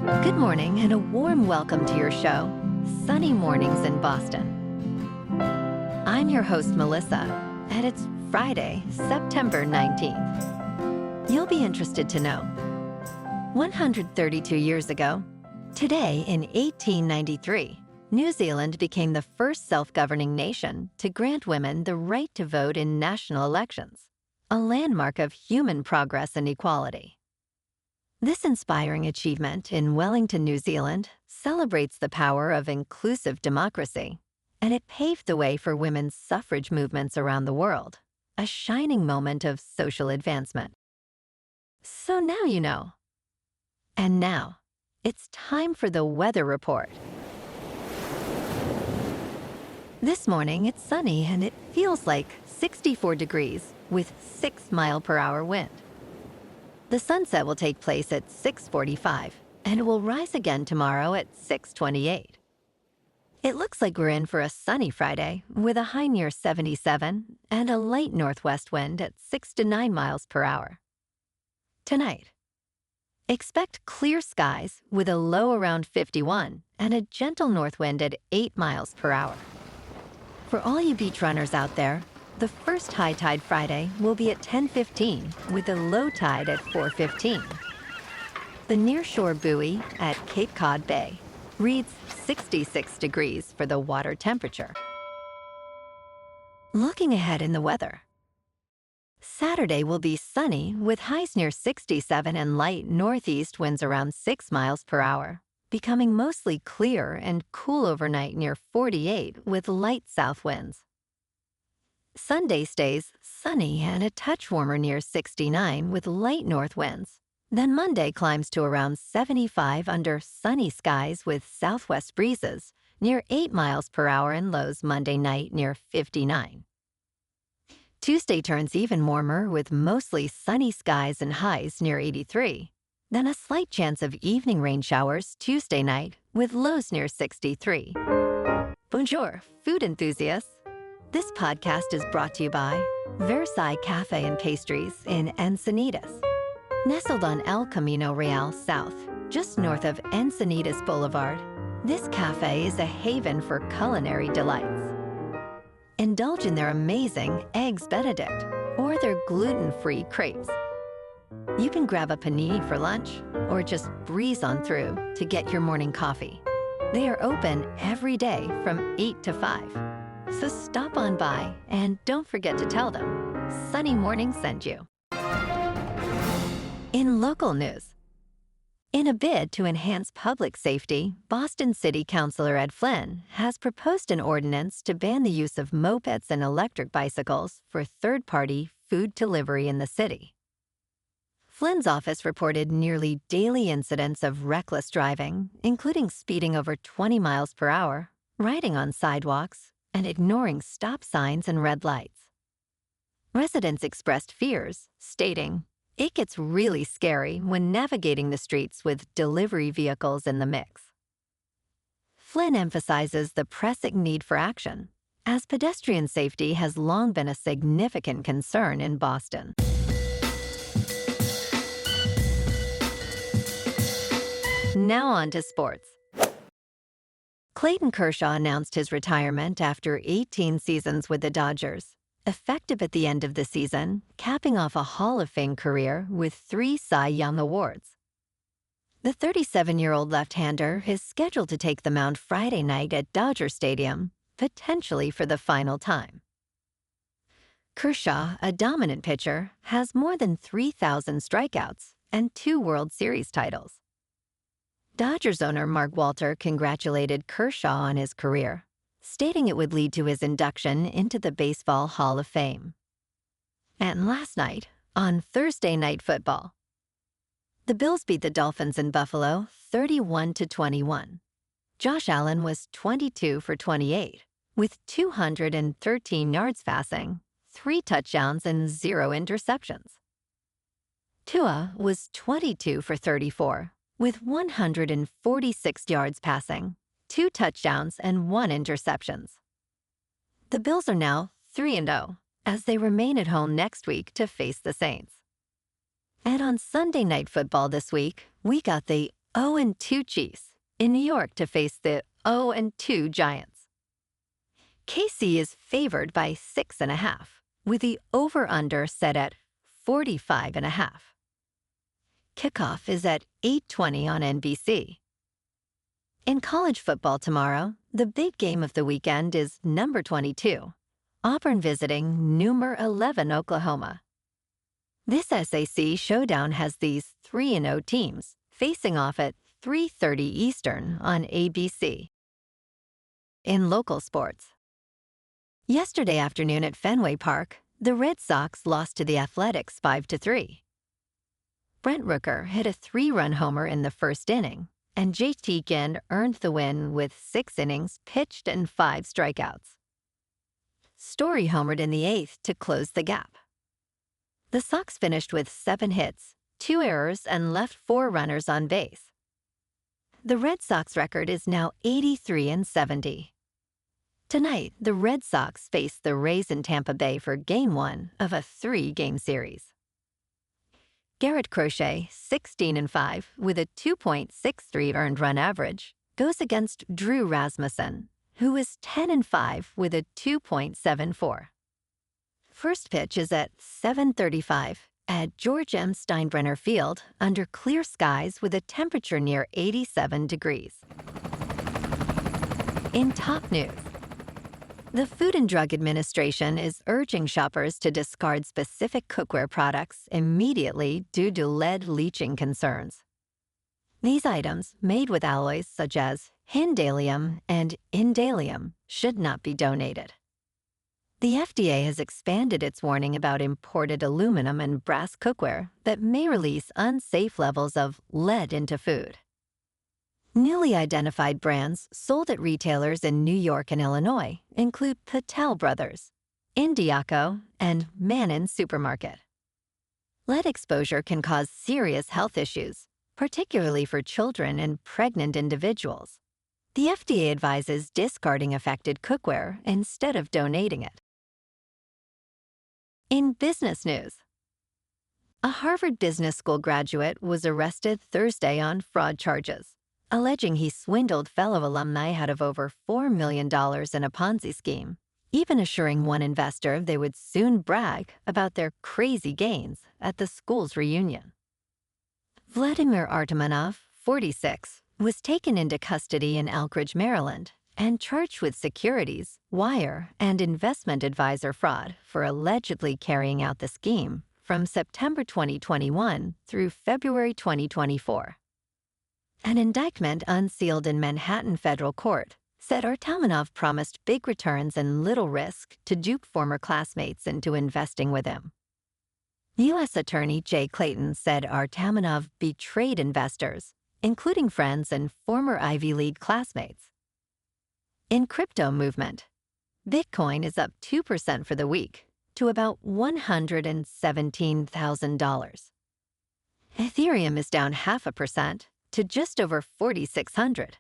Good morning and a warm welcome to your show, Sunny Mornings in Boston. I'm your host, Melissa, and it's Friday, September 19th. You'll be interested to know 132 years ago, today in 1893, New Zealand became the first self-governing nation to grant women the right to vote in national elections, a landmark of human progress and equality. This inspiring achievement in Wellington, New Zealand, celebrates the power of inclusive democracy, and it paved the way for women's suffrage movements around the world, a shining moment of social advancement. So now you know. And now, it's time for the weather report. This morning, it's sunny and it feels like 64 degrees with 6-mile-per-hour wind. The sunset will take place at 6:45, and it will rise again tomorrow at 6:28. It looks like we're in for a sunny Friday with a high near 77 and a light northwest wind at 6 to 9 miles per hour. Tonight, expect clear skies with a low around 51 and a gentle north wind at 8 miles per hour. For all you beach runners out there, the first high tide Friday will be at 10:15 with a low tide at 4:15. The nearshore buoy at Cape Cod Bay reads 66 degrees for the water temperature. Looking ahead in the weather, Saturday will be sunny with highs near 67 and light northeast winds around 6 miles per hour, becoming mostly clear and cool overnight near 48 with light south winds. Sunday stays sunny and a touch warmer near 69 with light north winds. Then Monday climbs to around 75 under sunny skies with southwest breezes near 8 miles per hour and lows Monday night near 59. Tuesday turns even warmer with mostly sunny skies and highs near 83. Then a slight chance of evening rain showers Tuesday night with lows near 63. Bonjour, food enthusiasts. This podcast is brought to you by Versailles Cafe and Pastries in Encinitas. Nestled on El Camino Real South, just north of Encinitas Boulevard, this cafe is a haven for culinary delights. Indulge in their amazing Eggs Benedict or their gluten-free crepes. You can grab a panini for lunch or just breeze on through to get your morning coffee. They are open every day from 8 to 5. So stop on by and don't forget to tell them Sunny Morning sent you. In local news, in a bid to enhance public safety, Boston City Councilor Ed Flynn has proposed an ordinance to ban the use of mopeds and electric bicycles for third-party food delivery in the city. Flynn's office reported nearly daily incidents of reckless driving, including speeding over 20 miles per hour, riding on sidewalks, and ignoring stop signs and red lights. Residents expressed fears, stating, "It gets really scary when navigating the streets with delivery vehicles in the mix." Flynn emphasizes the pressing need for action, as pedestrian safety has long been a significant concern in Boston. Now on to sports. Clayton Kershaw announced his retirement after 18 seasons with the Dodgers, effective at the end of the season, capping off a Hall of Fame career with 3 Cy Young Awards. The 37-year-old left-hander is scheduled to take the mound Friday night at Dodger Stadium, potentially for the final time. Kershaw, a dominant pitcher, has more than 3,000 strikeouts and 2 World Series titles. Dodgers owner Mark Walter congratulated Kershaw on his career, stating it would lead to his induction into the Baseball Hall of Fame. And last night, on Thursday Night Football, the Bills beat the Dolphins in Buffalo 31-21. Josh Allen was 22 for 28, with 213 yards passing, 3 touchdowns and 0 interceptions. Tua was 22 for 34, with 146 yards passing, 2 touchdowns and 1 interceptions. The Bills are now 3-0 as they remain at home next week to face the Saints. And on Sunday Night Football this week, we got the 0-2 Chiefs in New York to face the 0-2 Giants. KC is favored by 6.5, with the over-under set at 45.5. Kickoff is at 8:20 on NBC. In college football tomorrow, the big game of the weekend is number 22, Auburn visiting number 11 Oklahoma. This SAC showdown has these 3-0 teams facing off at 3:30 Eastern on ABC. In local sports, yesterday afternoon at Fenway Park, the Red Sox lost to the Athletics 5-3. Brent Rooker hit a 3-run homer in the first inning, and JT Ginn earned the win with 6 innings pitched and 5 strikeouts. Story homered in the 8th to close the gap. The Sox finished with 7 hits, 2 errors, and left 4 runners on base. The Red Sox record is now 83-70. Tonight, the Red Sox face the Rays in Tampa Bay for Game 1 of a 3-game series. Garrett Crochet, 16-5, with a 2.63 earned run average, goes against Drew Rasmussen, who is 10-5 with a 2.74. First pitch is at 7:35 at George M. Steinbrenner Field under clear skies with a temperature near 87 degrees. In top news, the Food and Drug Administration is urging shoppers to discard specific cookware products immediately due to lead leaching concerns. These items, made with alloys such as Hindalium and Indalium, should not be donated. The FDA has expanded its warning about imported aluminum and brass cookware that may release unsafe levels of lead into food. Newly identified brands sold at retailers in New York and Illinois include Patel Brothers, Indiaco, and Mannon Supermarket. Lead exposure can cause serious health issues, particularly for children and pregnant individuals. The FDA advises discarding affected cookware instead of donating it. In business news, a Harvard Business School graduate was arrested Thursday on fraud charges, alleging he swindled fellow alumni out of over $4 million in a Ponzi scheme, even assuring one investor they would soon brag about their crazy gains at the school's reunion. Vladimir Artemonov, 46, was taken into custody in Elkridge, Maryland, and charged with securities, wire, and investment advisor fraud for allegedly carrying out the scheme from September 2021 through February 2024. An indictment unsealed in Manhattan federal court said Artemonov promised big returns and little risk to dupe former classmates into investing with him. U.S. Attorney Jay Clayton said Artemonov betrayed investors, including friends and former Ivy League classmates. In crypto movement, Bitcoin is up 2% for the week to about $117,000. Ethereum is down 0.5% to just over 4,600.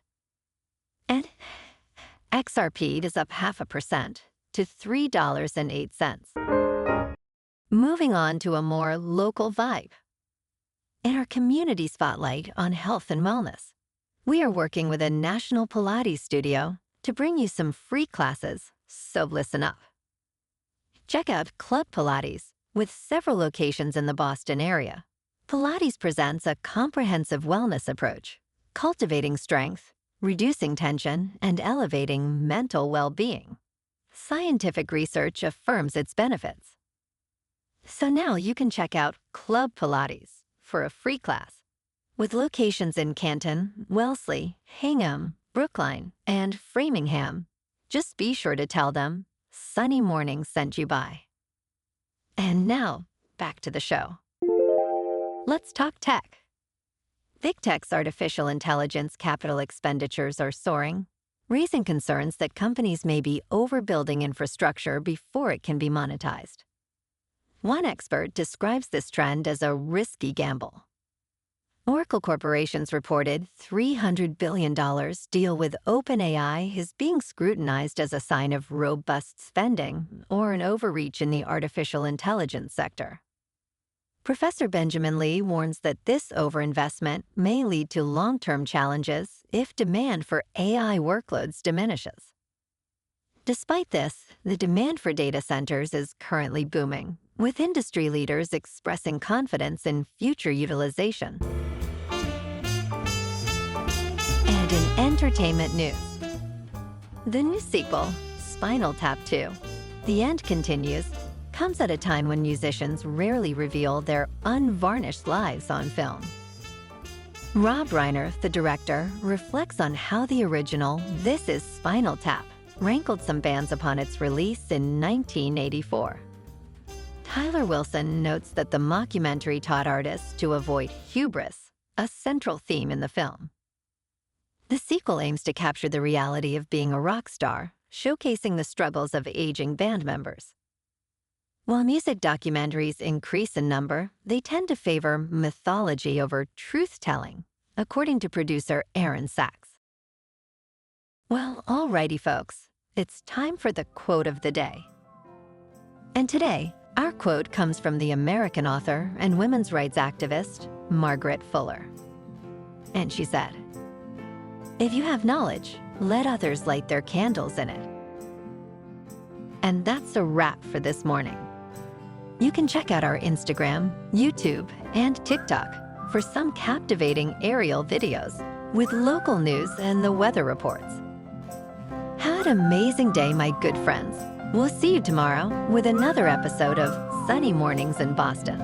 And XRP is up 0.5% to $3.08. Moving on to a more local vibe. In our community spotlight on health and wellness, we are working with a national Pilates studio to bring you some free classes, so listen up. Check out Club Pilates, with several locations in the Boston area. Pilates presents a comprehensive wellness approach, cultivating strength, reducing tension, and elevating mental well-being. Scientific research affirms its benefits. So now you can check out Club Pilates for a free class. With locations in Canton, Wellesley, Hingham, Brookline, and Framingham, just be sure to tell them Sunny Morning sent you by. And now, back to the show. Let's talk tech. Big tech's artificial intelligence capital expenditures are soaring, raising concerns that companies may be overbuilding infrastructure before it can be monetized. One expert describes this trend as a risky gamble. Oracle Corporation's reported $300 billion deal with OpenAI is being scrutinized as a sign of robust spending or an overreach in the artificial intelligence sector. Professor Benjamin Lee warns that this overinvestment may lead to long-term challenges if demand for AI workloads diminishes. Despite this, the demand for data centers is currently booming, with industry leaders expressing confidence in future utilization. And in entertainment news, the new sequel, Spinal Tap 2, The End Continues, comes at a time when musicians rarely reveal their unvarnished lives on film. Rob Reiner, the director, reflects on how the original This Is Spinal Tap rankled some bands upon its release in 1984. Tyler Wilson notes that the mockumentary taught artists to avoid hubris, a central theme in the film. The sequel aims to capture the reality of being a rock star, showcasing the struggles of aging band members. While music documentaries increase in number, they tend to favor mythology over truth-telling, according to producer Aaron Sachs. Well, alrighty folks, it's time for the quote of the day. And today, our quote comes from the American author and women's rights activist, Margaret Fuller. And she said, "If you have knowledge, let others light their candles in it." And that's a wrap for this morning. You can check out our Instagram, YouTube, and TikTok for some captivating aerial videos with local news and the weather reports. Have an amazing day, my good friends. We'll see you tomorrow with another episode of Sunny Mornings in Boston.